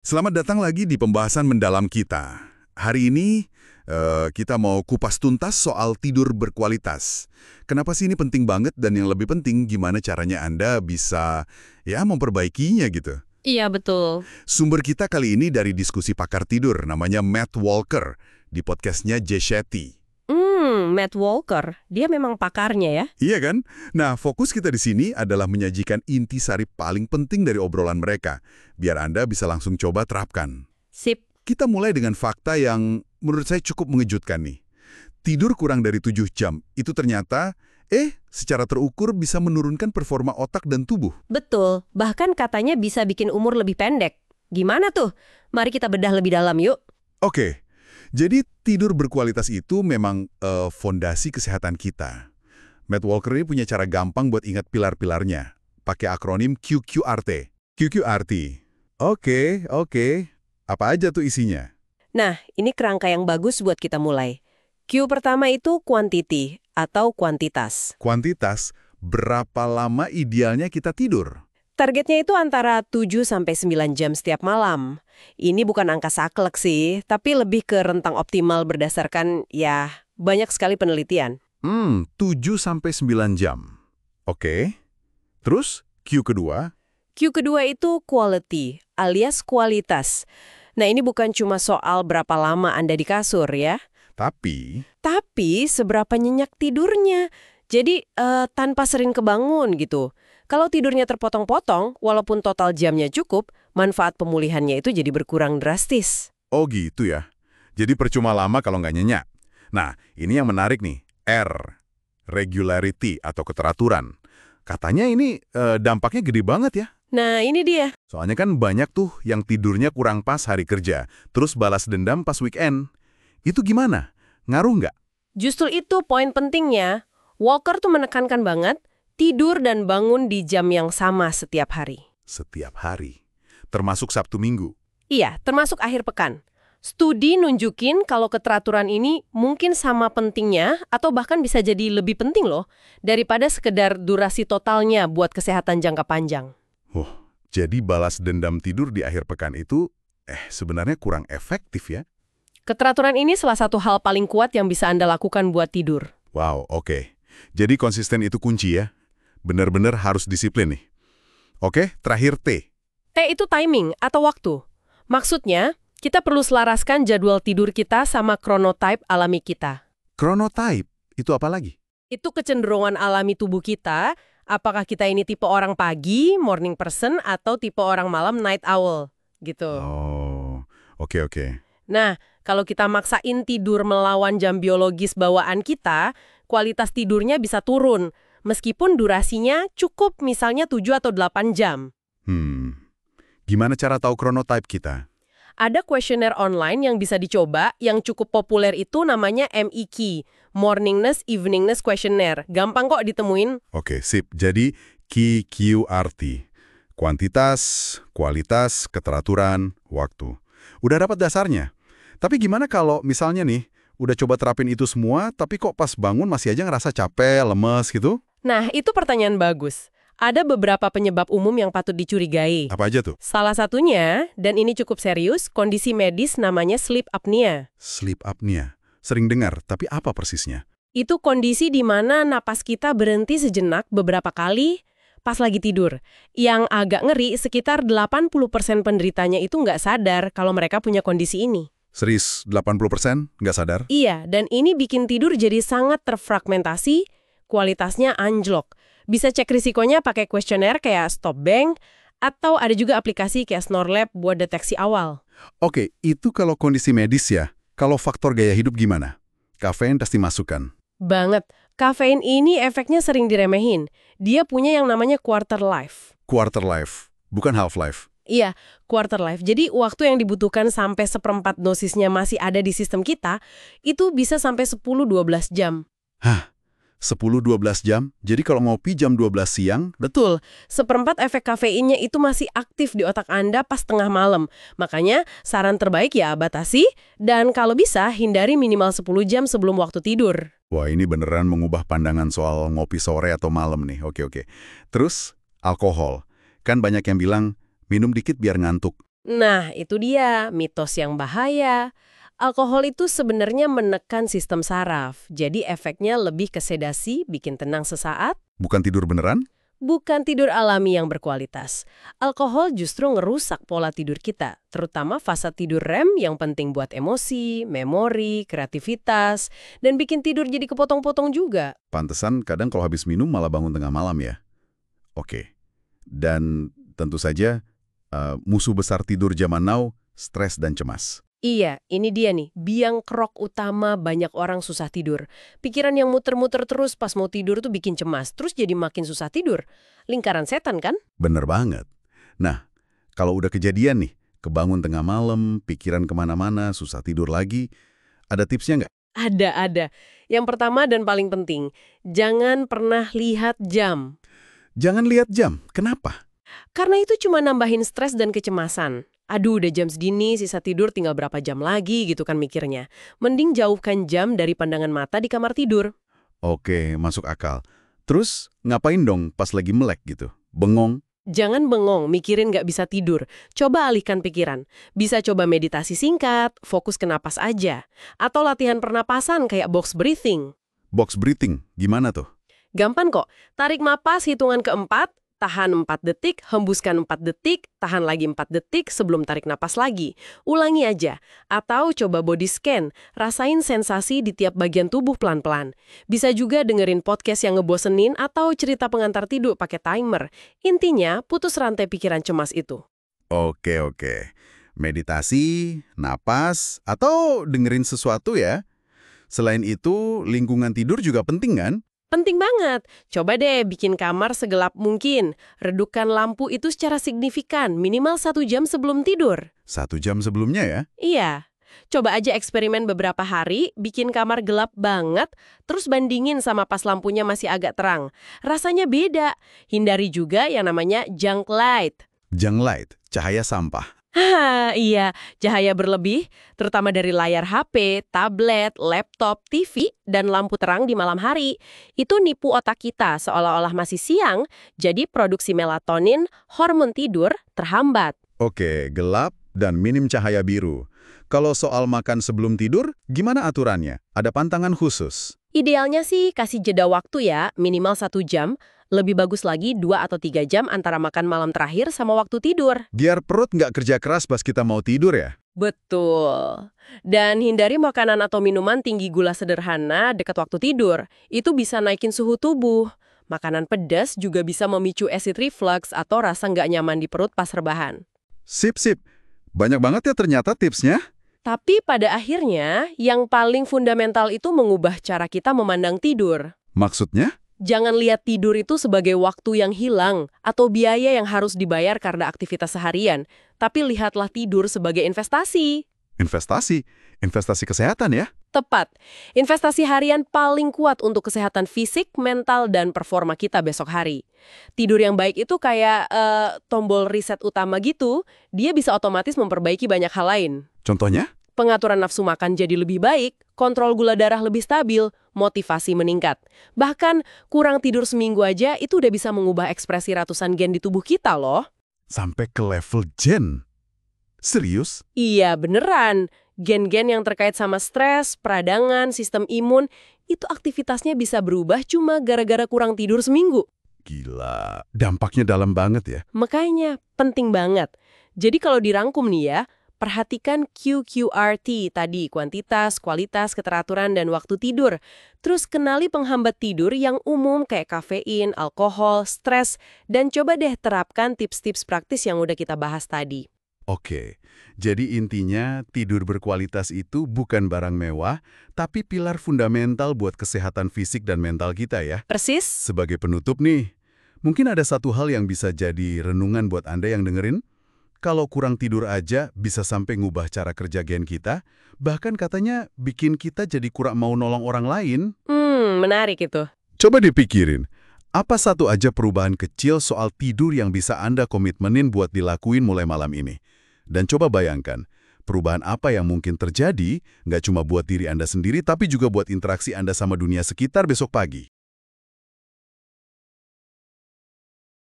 Selamat datang lagi di pembahasan mendalam kita. Hari ini kita mau kupas tuntas soal tidur berkualitas. Kenapa sih ini penting banget dan yang lebih penting gimana caranya Anda bisa memperbaikinya gitu. Iya, betul. Sumber kita kali ini dari diskusi pakar tidur namanya Matt Walker di podcastnya Jay Shetty. Matt Walker, dia memang pakarnya ya. Iya kan? Nah, fokus kita di sini adalah menyajikan intisari paling penting dari obrolan mereka, biar Anda bisa langsung coba terapkan. Sip. Kita mulai dengan fakta yang menurut saya cukup mengejutkan nih. Tidur kurang dari 7 jam, itu ternyata, secara terukur bisa menurunkan performa otak dan tubuh. Betul, bahkan katanya bisa bikin umur lebih pendek. Gimana tuh? Mari kita bedah lebih dalam yuk. Oke, jadi tidur berkualitas itu memang fondasi kesehatan kita. Matt Walker ini punya cara gampang buat ingat pilar-pilarnya. Pakai akronim QQRT. QQRT. Oke. Apa aja tuh isinya? Nah, ini kerangka yang bagus buat kita mulai. Q pertama itu quantity atau kuantitas. Kuantitas, berapa lama idealnya kita tidur? Targetnya itu antara 7-9 jam setiap malam. Ini bukan angka saklek sih, tapi lebih ke rentang optimal berdasarkan, banyak sekali penelitian. 7-9 jam. Oke. Terus, Q kedua? Q kedua itu quality, alias kualitas. Nah, ini bukan cuma soal berapa lama Anda di kasur ya, Tapi, tapi seberapa nyenyak tidurnya. Jadi, tanpa sering kebangun gitu. Kalau tidurnya terpotong-potong, walaupun total jamnya cukup, manfaat pemulihannya itu jadi berkurang drastis. oh gitu ya. Jadi percuma lama kalau nggak nyenyak. Nah, ini yang menarik nih. R, regularity atau keteraturan. Katanya ini dampaknya gede banget ya. Nah, ini dia. Soalnya kan banyak tuh yang tidurnya kurang pas hari kerja, terus balas dendam pas weekend. Itu gimana? Ngaruh nggak? Justru itu poin pentingnya. Walker tuh menekankan banget, tidur dan bangun di jam yang sama setiap hari. Setiap hari. Termasuk Sabtu Minggu. Iya, termasuk akhir pekan. Studi nunjukin kalau keteraturan ini mungkin sama pentingnya atau bahkan bisa jadi lebih penting loh daripada sekedar durasi totalnya buat kesehatan jangka panjang. Jadi balas dendam tidur di akhir pekan itu sebenarnya kurang efektif ya? Keteraturan ini salah satu hal paling kuat yang bisa Anda lakukan buat tidur. Wow, oke. Jadi konsisten itu kunci ya? Benar-benar harus disiplin nih. Oke, terakhir T. T itu timing atau waktu. Maksudnya, kita perlu selaraskan jadwal tidur kita sama chronotype alami kita. Chronotype, itu apa lagi? Itu kecenderungan alami tubuh kita, apakah kita ini tipe orang pagi, morning person, atau tipe orang malam, night owl, gitu. Oh, oke. Nah, kalau kita maksain tidur melawan jam biologis bawaan kita, kualitas tidurnya bisa turun, meskipun durasinya cukup misalnya 7 atau 8 jam. Gimana cara tahu chronotype kita? Ada kuesioner online yang bisa dicoba, yang cukup populer itu namanya MEQ, Morningness Eveningness Questionnaire. Gampang kok ditemuin. Oke, sip. Jadi QQRT. Kuantitas, kualitas, keteraturan, waktu. Udah dapat dasarnya. Tapi gimana kalau misalnya nih, udah coba terapin itu semua, tapi kok pas bangun masih aja ngerasa capek, lemes gitu? Nah, itu pertanyaan bagus. Ada beberapa penyebab umum yang patut dicurigai. Apa aja tuh? Salah satunya, dan ini cukup serius, kondisi medis namanya sleep apnea. Sleep apnea. Sering dengar, tapi apa persisnya? Itu kondisi di mana napas kita berhenti sejenak beberapa kali pas lagi tidur. Yang agak ngeri, sekitar 80% penderitanya itu nggak sadar kalau mereka punya kondisi ini. Serius, 80% nggak sadar? Iya, dan ini bikin tidur jadi sangat terfragmentasi, kualitasnya anjlok. Bisa cek risikonya pakai kuesioner kayak StopBank, atau ada juga aplikasi kayak Snorelab buat deteksi awal. Oke, itu kalau kondisi medis ya. Kalau faktor gaya hidup gimana? Kafein pasti masukkan. Banget. Kafein ini efeknya sering diremehin. Dia punya yang namanya quarter life. Quarter life, bukan half life. Iya, quarter life. Jadi waktu yang dibutuhkan sampai seperempat dosisnya masih ada di sistem kita, itu bisa sampai 10-12 jam. Hah? 10-12 jam? Jadi kalau ngopi jam 12 siang, Betul, seperempat efek kafeinnya itu masih aktif di otak Anda pas tengah malam. Makanya saran terbaik ya batasi, dan kalau bisa hindari minimal 10 jam sebelum waktu tidur. wah ini beneran mengubah pandangan soal ngopi sore atau malam nih. Oke. Terus, alkohol. Kan banyak yang bilang, minum dikit biar ngantuk. Nah, itu dia mitos yang bahaya. Alkohol itu sebenarnya menekan sistem saraf, jadi efeknya lebih ke sedasi, bikin tenang sesaat, Bukan tidur beneran? bukan tidur alami yang berkualitas. Alkohol justru ngerusak pola tidur kita, terutama fase tidur REM yang penting buat emosi, memori, kreativitas, dan bikin tidur jadi kepotong-potong juga. Pantesan kadang kalau habis minum malah bangun tengah malam ya. Oke. Dan tentu saja musuh besar tidur zaman now, stres dan cemas. Iya, ini dia nih, biang kerok utama banyak orang susah tidur. Pikiran yang muter-muter terus pas mau tidur tuh bikin cemas, terus jadi makin susah tidur. Lingkaran setan kan? Bener banget. Nah, kalau udah kejadian nih, kebangun tengah malam, pikiran kemana-mana, susah tidur lagi, ada tipsnya nggak? Ada. Yang pertama dan paling penting, jangan pernah lihat jam. Jangan lihat jam. Kenapa? Karena itu cuma nambahin stres dan kecemasan. Aduh, udah jam segini, sisa tidur tinggal berapa jam lagi gitu kan mikirnya. Mending jauhkan jam dari pandangan mata di kamar tidur. Oke, masuk akal. Terus ngapain dong pas lagi melek gitu? Bengong? Jangan bengong, mikirin nggak bisa tidur. Coba alihkan pikiran. Bisa coba meditasi singkat, fokus ke napas aja. Atau latihan pernapasan kayak box breathing. Box breathing, gimana tuh? Gampang kok. Tarik napas hitungan keempat, tahan 4 detik, hembuskan 4 detik, tahan lagi 4 detik sebelum tarik napas lagi. Ulangi aja. Atau coba body scan, rasain sensasi di tiap bagian tubuh pelan-pelan. Bisa juga dengerin podcast yang ngebosenin atau cerita pengantar tidur pakai timer. Intinya, putus rantai pikiran cemas itu. Oke. Meditasi, napas, atau dengerin sesuatu ya. Selain itu, lingkungan tidur juga penting kan? Penting banget. Coba deh bikin kamar segelap mungkin. Redupkan lampu itu secara signifikan, minimal 1 jam sebelum tidur. 1 jam sebelumnya ya? Iya. Coba aja eksperimen beberapa hari, bikin kamar gelap banget, terus bandingin sama pas lampunya masih agak terang. Rasanya beda. Hindari juga yang namanya junk light. Junk light, cahaya sampah. Iya, cahaya berlebih, terutama dari layar HP, tablet, laptop, TV, dan lampu terang di malam hari. Itu nipu otak kita seolah-olah masih siang, jadi produksi melatonin, hormon tidur, terhambat. Oke, gelap dan minim cahaya biru. Kalau soal makan sebelum tidur, gimana aturannya? Ada pantangan khusus? Idealnya sih kasih jeda waktu ya, minimal 1 jam. Lebih bagus lagi 2 atau 3 jam antara makan malam terakhir sama waktu tidur. Biar perut nggak kerja keras pas kita mau tidur ya? Betul. Dan hindari makanan atau minuman tinggi gula sederhana dekat waktu tidur. Itu bisa naikin suhu tubuh. Makanan pedas juga bisa memicu acid reflux atau rasa nggak nyaman di perut pas rebahan. Sip. Banyak banget ya ternyata tipsnya. Tapi pada akhirnya, yang paling fundamental itu mengubah cara kita memandang tidur. Maksudnya? Jangan lihat tidur itu sebagai waktu yang hilang atau biaya yang harus dibayar karena aktivitas seharian, tapi lihatlah tidur sebagai investasi. Investasi? Investasi kesehatan ya? Tepat. Investasi harian paling kuat untuk kesehatan fisik, mental, dan performa kita besok hari. Tidur yang baik itu kayak tombol reset utama gitu, dia bisa otomatis memperbaiki banyak hal lain. Contohnya? Pengaturan nafsu makan jadi lebih baik, kontrol gula darah lebih stabil, motivasi meningkat. Bahkan kurang tidur seminggu aja itu udah bisa mengubah ekspresi ratusan gen di tubuh kita loh. Sampai ke level gen? Serius? Iya, beneran. Gen-gen yang terkait sama stres, peradangan, sistem imun, itu aktivitasnya bisa berubah cuma gara-gara kurang tidur seminggu. Gila, dampaknya dalam banget ya. Makanya, penting banget. Jadi kalau dirangkum nih ya, perhatikan QQRT tadi, kuantitas, kualitas, keteraturan, dan waktu tidur. Terus kenali penghambat tidur yang umum kayak kafein, alkohol, stres, dan coba deh terapkan tips-tips praktis yang udah kita bahas tadi. Oke, jadi intinya tidur berkualitas itu bukan barang mewah, tapi pilar fundamental buat kesehatan fisik dan mental kita ya. Persis? Sebagai penutup nih, mungkin ada satu hal yang bisa jadi renungan buat Anda yang dengerin. Kalau kurang tidur aja bisa sampai ngubah cara kerja gen kita, bahkan katanya bikin kita jadi kurang mau nolong orang lain. Menarik itu. Coba dipikirin, apa satu aja perubahan kecil soal tidur yang bisa Anda komitmenin buat dilakuin mulai malam ini? Dan coba bayangkan, perubahan apa yang mungkin terjadi, nggak cuma buat diri Anda sendiri, tapi juga buat interaksi Anda sama dunia sekitar besok pagi.